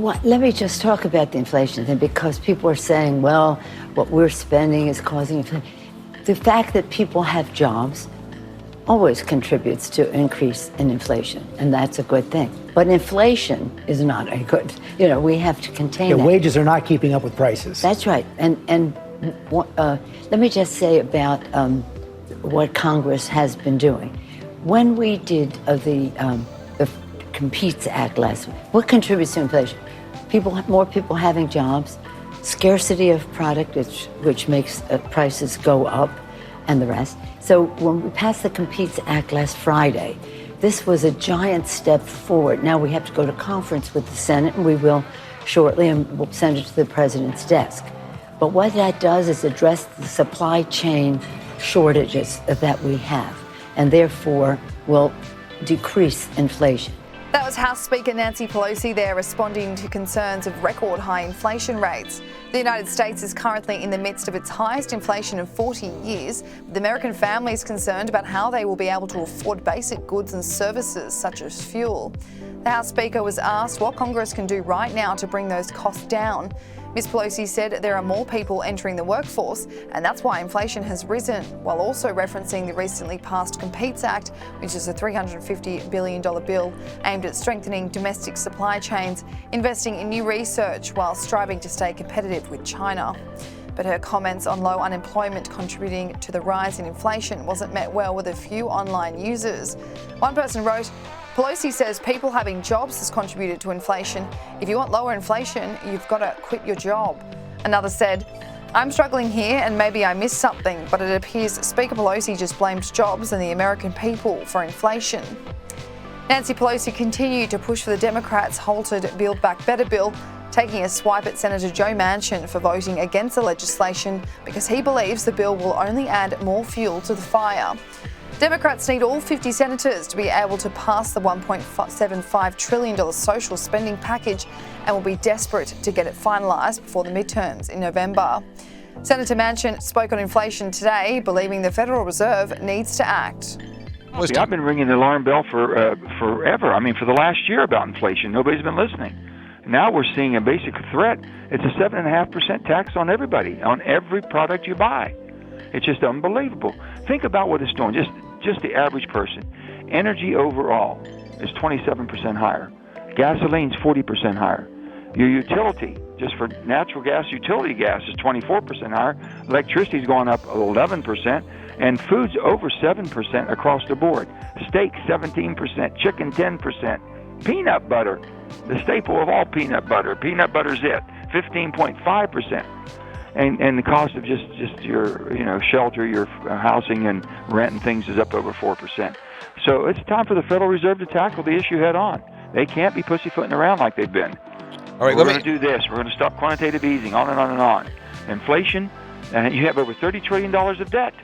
Well, let me just talk about the inflation thing, because people are saying, well, what we're spending is causing inflation. The fact that people have jobs always contributes to increase in inflation, and that's a good thing. But inflation is not a good, we have to contain it. Wages are not keeping up with prices. That's right. And let me just say about what Congress has been doing. When we did the Competes Act last week, what contributes to inflation? More people having jobs, scarcity of product, which makes prices go up, and the rest. So when we passed the Competes Act last Friday, this was a giant step forward. Now we have to go to conference with the Senate, and we will shortly, and we'll send it to the president's desk. But what that does is address the supply chain shortages that we have, and therefore will decrease inflation. That was House Speaker Nancy Pelosi there, responding to concerns of record high inflation rates. The United States is currently in the midst of its highest inflation in 40 years, with American families concerned about how they will be able to afford basic goods and services such as fuel. The House Speaker was asked what Congress can do right now to bring those costs down. Ms. Pelosi said there are more people entering the workforce, and that's why inflation has risen, while also referencing the recently passed Competes Act, which is a $350 billion bill aimed at strengthening domestic supply chains, investing in new research while striving to stay competitive with China. But her comments on low unemployment contributing to the rise in inflation wasn't met well with a few online users. One person wrote, "Pelosi says people having jobs has contributed to inflation. If you want lower inflation, you've got to quit your job." Another said, "I'm struggling here and maybe I missed something, but it appears Speaker Pelosi just blamed jobs and the American people for inflation." Nancy Pelosi continued to push for the Democrats' halted Build Back Better bill, taking a swipe at Senator Joe Manchin for voting against the legislation because he believes the bill will only add more fuel to the fire. Democrats need all 50 senators to be able to pass the $1.75 trillion social spending package and will be desperate to get it finalised before the midterms in November. Senator Manchin spoke on inflation today, believing the Federal Reserve needs to act. I've been ringing the alarm bell for forever. For the last year about inflation. Nobody's been listening. Now we're seeing a basic threat. It's a 7.5% tax on everybody, on every product you buy. It's just unbelievable. Think about what it's doing. Just the average person. Energy overall is 27% higher. Gasoline's 40% higher. Your utility, just for natural gas, utility gas is 24% higher. Electricity's gone up 11%, and food's over 7% across the board. Steak 17%, chicken 10%, peanut butter, the staple of all peanut butter's it, 15.5%. And the cost of just your shelter, your housing and rent and things is up over 4%. So it's time for the Federal Reserve to tackle the issue head on. They can't be pussyfooting around like they've been. All right, we're going to do this. We're going to stop quantitative easing, on and on and on. Inflation, and you have over $30 trillion of debt.